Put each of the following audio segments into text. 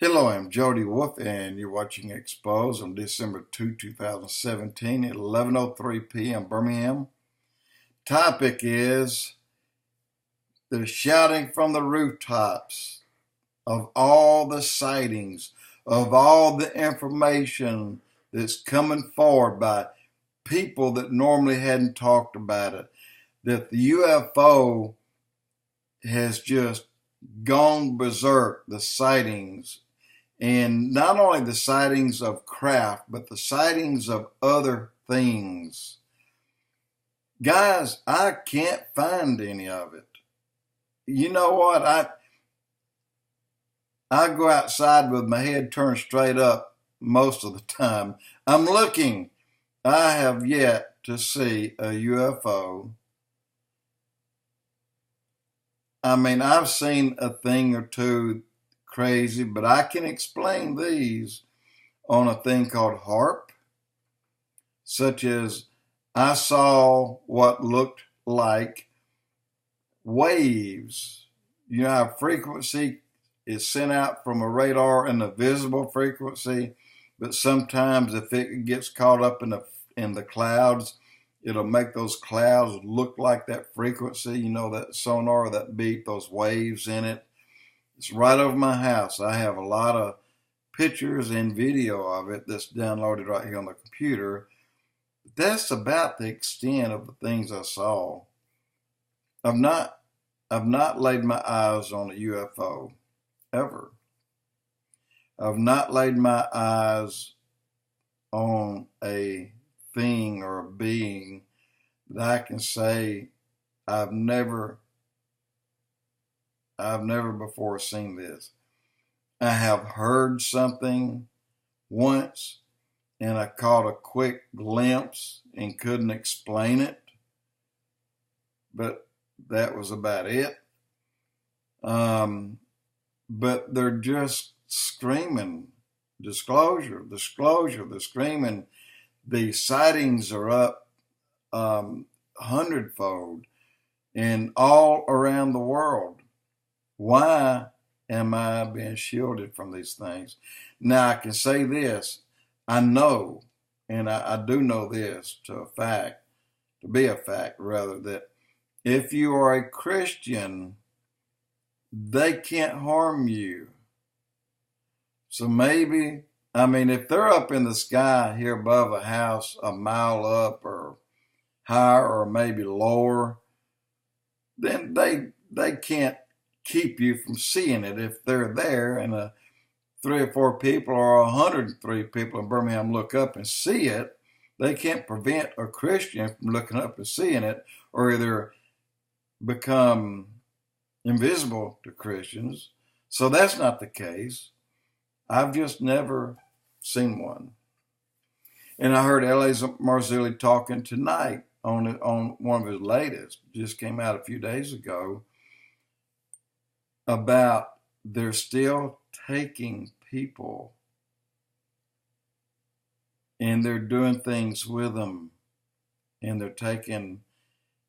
Hello, I'm Jody Wolf, and you're watching Expoz on December 2, 2017 at 11:03 p.m. Birmingham. Topic is the shouting from the rooftops of all the sightings, of all the information that's coming forward by people that normally hadn't talked about it, that the UFO has just gone berserk, the sightings. And not only the sightings of craft, but the sightings of other things. Guys, I can't find any of it. You know what? I go outside with my head turned straight up most of the time. I'm looking. I have yet to see a UFO. I mean, I've seen a thing or two crazy, but I can explain these on a thing called HARP, such as I saw what looked like waves. You know how frequency is sent out from a radar in a visible frequency, but sometimes if it gets caught up in the clouds, it'll make those clouds look like that frequency, you know, that sonar, that beep, those waves in it. It's right over my house. I have a lot of pictures and video of it that's downloaded right here on the computer. That's about the extent of the things I saw. I've not laid my eyes on a UFO ever. I've not laid my eyes on a thing or a being that I can say I've never before seen this. I have heard something once and I caught a quick glimpse and couldn't explain it, but that was about it. But they're just screaming, disclosure, they're screaming. The sightings are up 100-fold and all around the world. Why am I being shielded from these things? Now, I can say this. I know, and I do know this to be a fact, rather, that if you are a Christian, they can't harm you. So maybe, I mean, if they're up in the sky here above a house a mile up or higher or maybe lower, then they can't keep you from seeing it. If they're there and 3 or 4 people or 103 people in Birmingham look up and see it, they can't prevent a Christian from looking up and seeing it, or either become invisible to Christians. So that's not the case. I've just never seen one. And I heard L.A.'s MARZULLI talking tonight on one of his latest, just came out a few days ago, about they're still taking people and they're doing things with them, and they're taking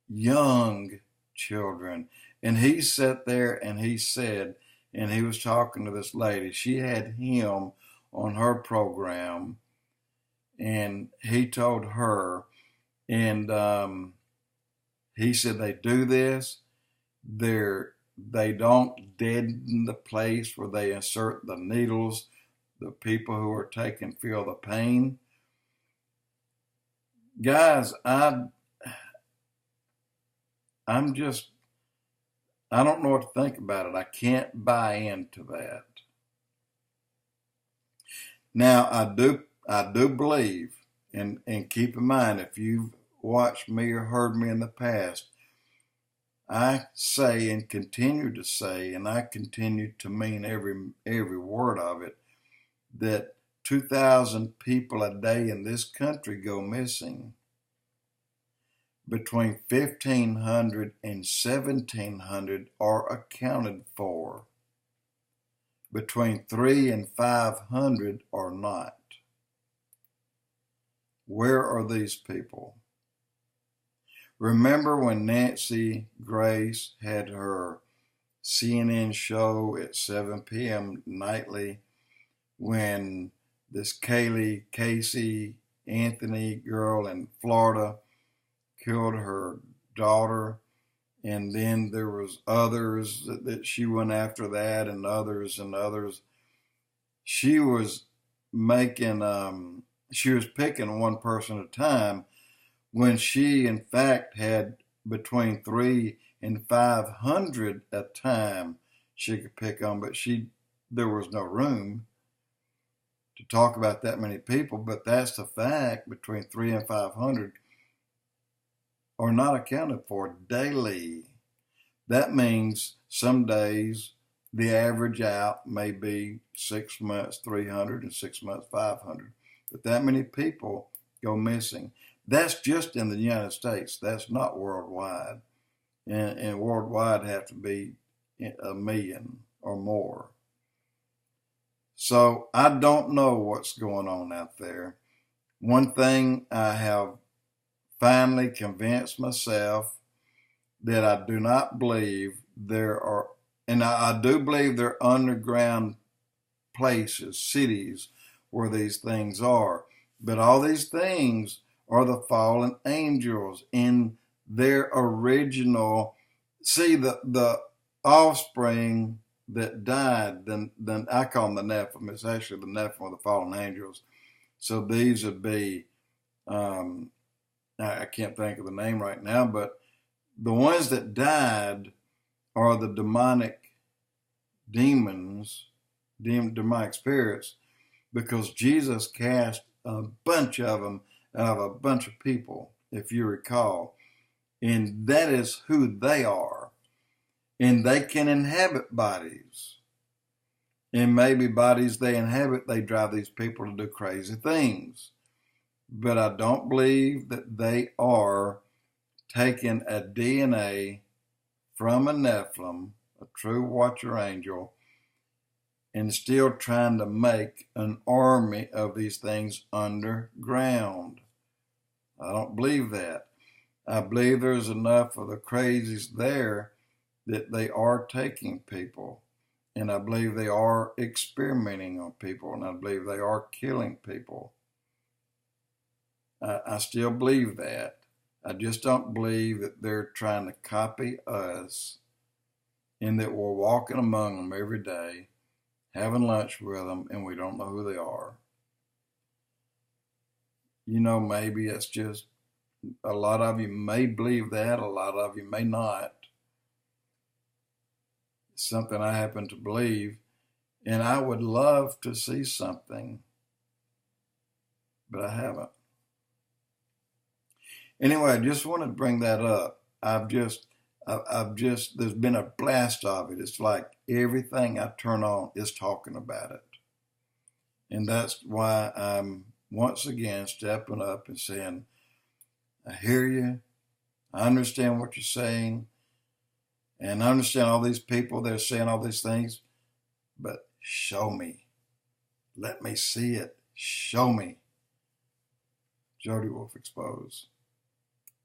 young children. And he sat there and he said, and he was talking to this lady, she had him on her program, and he told her, and he said they do this, they don't deaden the place where they insert the needles. The people who are taken feel the pain. Guys, I don't know what to think about it. I can't buy into that. Now, I do believe, and keep in mind, if you've watched me or heard me in the past, I say and continue to say, and I continue to mean every word of it, that 2,000 people a day in this country go missing. Between 1,500 and 1,700 are accounted for. Between 300 and 500 are not. Where are these people? Remember when Nancy Grace had her CNN show at 7 p.m. nightly when this Casey Anthony girl in Florida killed her daughter, and then there was others that she went after that, and others and others. She was she was picking one person at a time, when she in fact had between 300 and 500 at a time she could pick on, but there was no room to talk about that many people. But that's the fact, between 300 and 500 are not accounted for daily. That means some days the average out may be 6 months 300 and 6 months 500, but that many people go missing. That's just in the United States. That's not worldwide. And worldwide have to be 1 million or more. So I don't know what's going on out there. One thing I have finally convinced myself, that I do not believe there are, and I do believe there are underground places, cities, where these things are. But all these things are the fallen angels in their original. See, the offspring that died, then I call them the Nephilim. It's actually the Nephilim, or the fallen angels. So these would be, I can't think of the name right now, but the ones that died are the demonic demons, demonic spirits, because Jesus cast a bunch of them out of a bunch of people, if you recall. And that is who they are. And they can inhabit bodies. And maybe bodies they inhabit, they drive these people to do crazy things. But I don't believe that they are taking a DNA from a Nephilim, a true watcher angel, and still trying to make an army of these things underground. I don't believe that. I believe there's enough of the crazies there that they are taking people. And I believe they are experimenting on people. And I believe they are killing people. I still believe that. I just don't believe that they're trying to copy us, and that we're walking among them every day, having lunch with them, and we don't know who they are. You know, maybe it's just, a lot of you may believe that, a lot of you may not. It's something I happen to believe, and I would love to see something, but I haven't. Anyway, I just wanted to bring that up. I've just, there's been a blast of it. It's like everything I turn on is talking about it. And that's why I'm once again stepping up and saying, I hear you. I understand what you're saying. And I understand all these people, they're saying all these things, but show me. Let me see it. Show me. Jody Wolf Expoz.